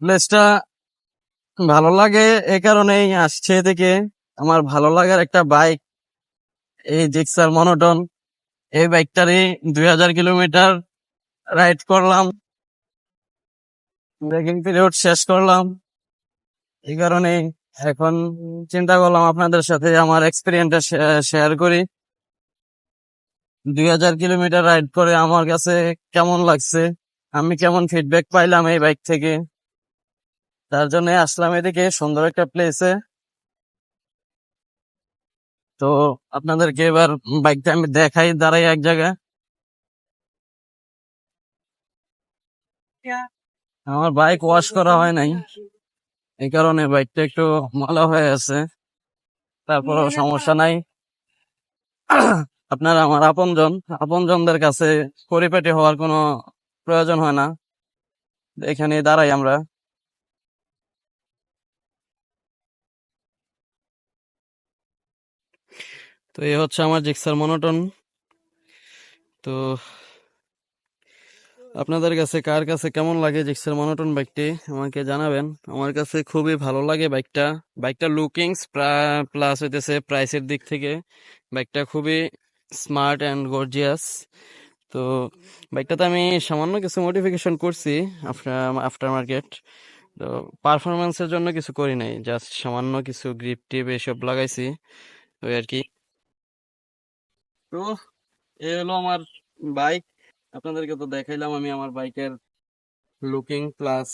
প্লেসটা ভালো লাগে এই কারণেই আসছে থেকে আমার ভালো লাগার একটা বাইক এই জিক্সার মনোটন। এই বাইকটারই 2000 কিলোমিটার রাইড করলাম, ব্রেকিং পিরিয়ড শেষ করলাম। এই কারণে এখন চিন্তা করলাম আপনাদের সাথে আমার এক্সপিরিয়েন্সটা শেয়ার করি। 2000 কিলোমিটার রাইড করে আমার কাছে কেমন লাগছে, আমি কেমন ফিডব্যাক পাইলাম এই বাইক থেকে, তার জন্য আসলাম এদিকে সুন্দর একটা প্লেসে। তো আপনাদেরকে এবার বাইকটা আমি দেখাই দাঁড়াই এক জায়গায়। আমার বাইক ওয়াশ করা হয় নাই, এই কারণে বাইকটা একটু ময়লা হয়ে আছে, তারপরেও সমস্যা নাই। আপনারা আমার আপনজনদের কাছে পরিপাটি হওয়ার কোনো প্রয়োজন হয় না। এখানে দাঁড়াই আমরা। তো এই হচ্ছে আমার জিক্সার মনোটন। তো আপনাদের কাছে কার কাছে কেমন লাগে জিক্সার মনোটন বাইকটি আমাকে জানাবেন। আমার কাছে খুবই ভালো লাগে বাইকটা। বাইকটা লুকিংস প্লাস হইতেছে প্রাইসের দিক থেকে বাইকটা খুবই স্মার্ট অ্যান্ড গর্জিয়াস। তো বাইকটাতে আমি সামান্য কিছু মডিফিকেশন করছি আফটার মার্কেট। তো পারফরমেন্সের জন্য কিছু করি নাই, জাস্ট সামান্য কিছু গ্রিপ টিপ এসব লাগাইছি ওই আর কি। তো এই হলো আমার বাইক, আপনাদেরকে তো দেখাইলাম আমি আমার বাইকের লুকিং প্লাস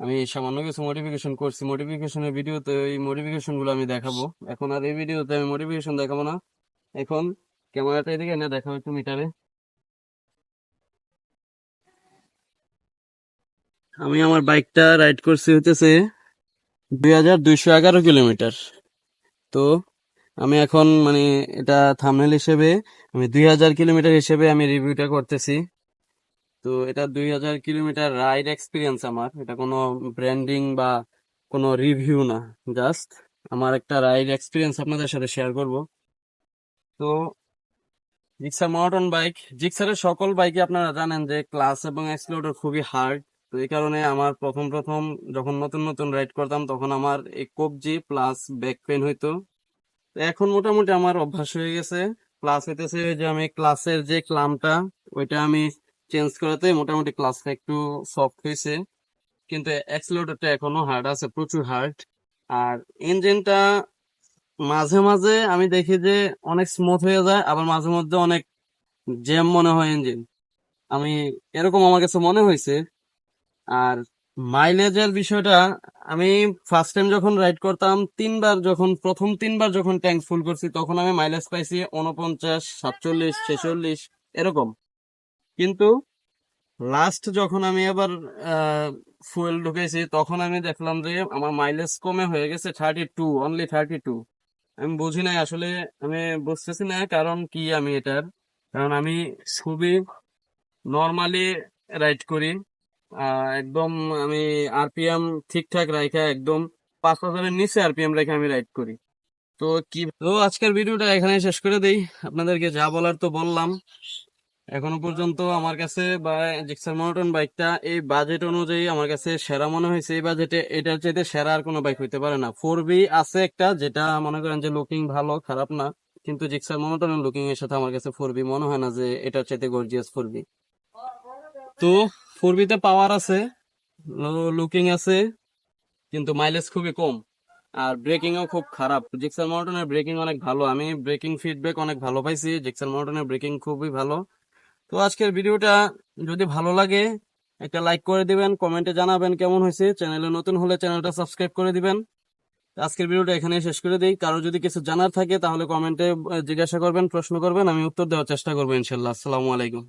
আমি সামান্য কিছু মডিফিকেশন করছি। মডিফিকেশনের ভিডিওতে এই মডিফিকেশন গুলো আমি দেখাবো। এখন আর এই ভিডিওতে আমি মডিফিকেশন দেখাবো না। এখন ক্যামেরাটা এদিকে এনে দেখাবো একটু মিটারে। আমি আমার বাইকটা রাইড করছি হইতেছে 2211 কিলোমিটার। তো আমি এখন মানে এটা থাম্বনেল হিসেবে আমি 2000 কিলোমিটার হিসেবে আমি রিভিউটা করতেছি। তো এটা 2000 কিলোমিটার রাইড এক্সপিরিয়েন্স আমার, এটা কোনো ব্র্যান্ডিং বা কোনো রিভিউ না, জাস্ট আমার একটা রাইড এক্সপিরিয়েন্স আপনাদের সাথে শেয়ার করব। তো জিক্সার মনোটন বাইক, জিক্সারের সকল বাইকে আপনারা জানেন যে ক্লাস এবং এক্সিলারেটর খুবই হার্ড। তো এই কারণে আমার প্রথম প্রথম যখন নতুন নতুন রাইড করতাম তখন আমার এই কবজি প্লাস ব্যাক পেন হইতো। তো এখন মোটামুটি আমার অভ্যাস হয়ে গেছে। প্লাস হইতেছে যে আমি ক্লাসের যে ক্লামটা ওইটা আমি চেঞ্জ করাতে মোটামুটি ক্লাসটা একটু সফট হয়েছে, কিন্তু অ্যাক্সিলারেটরটা এখনো হার্ড আছে, প্রচুর হার্ড। আর ইঞ্জিনটা মাঝে মাঝে আমি দেখি যে অনেক স্মুথ হয়ে যায়, আবার মাঝে মধ্যে অনেক জ্যাম মনে হয় ইঞ্জিন, আমি এরকম আমার কাছে মনে হয়েছে। আর মাইলেজের বিষয়টা, আমি ফার্স্ট টাইম যখন রাইড করতাম প্রথম তিনবার যখন ট্যাঙ্ক ফুল করছি তখন আমি মাইলেজ পাইছি 49, 47, 46 এরকম। কিন্তু লাস্ট যখন আমি আবার ফুয়েল ঢুকেছি তখন আমি দেখলাম যে আমার মাইলেজ কমে হয়ে গেছে 32, অনলি 32। আমি বুঝি নাই আসলে, আমি বুঝতেছি না কারণ কি আমি এটার। কারণ আমি খুবই নর্মালি রাইড করি, একদম আমি আরপিএম ঠিকঠাক রাখা, একদম 5000-এর নিচে আরপিএম রেখে আমি রাইড করি। তো আজকের ভিডিওটা এখানে শেষ করে দেই। আপনাদেরকে যা বলার তো বললাম। এখনো পর্যন্ত আমার কাছে বা জিক্সার মনোটন বাইকটা এই বাজেট অনুযায়ী আমার কাছে সেরা মনে হয়েছে। এই বাজেটে এটার চাইতে সেরা আর কোনো বাইক হইতে পারে না। 4বি আছে একটা, যেটা মনে করেন যে লুকিং ভালো, খারাপ না, কিন্তু জিক্সার মনোটনের লুকিং এর সাথে আমার কাছে 4বি মনে হয় না যে এটার চাইতে গর্জিয়াস 4বি। তো 4বিতে পাওয়ার আছে, লুকিং আছে, কিন্তু মাইলেজ খুবই কম। আর ব্রেকিংও খুব খারাপ। জিক্সার মনোটনের ব্রেকিং অনেক ভালো, আমি ব্রেকিং ফিডব্যাক অনেক ভালো পাইছি, জিক্সার মনোটনের ব্রেকিং খুবই ভালো। তো আজকের ভিডিওটা যদি ভালো লাগে একটা লাইক করে দিবেন, কমেন্টে জানাবেন কেমন হয়েছে। চ্যানেলে নতুন হলে চ্যানেলটা সাবস্ক্রাইব করে দিবেন। আজকের ভিডিওটা এখানে শেষ করে দিই। কারো যদি কিছু জানার থাকে তাহলে কমেন্টে জিজ্ঞাসা করবেন, প্রশ্ন করবেন, আমি উত্তর দেওয়ার চেষ্টা করবো ইনশাল্লাহ। আসসালামু আলাইকুম।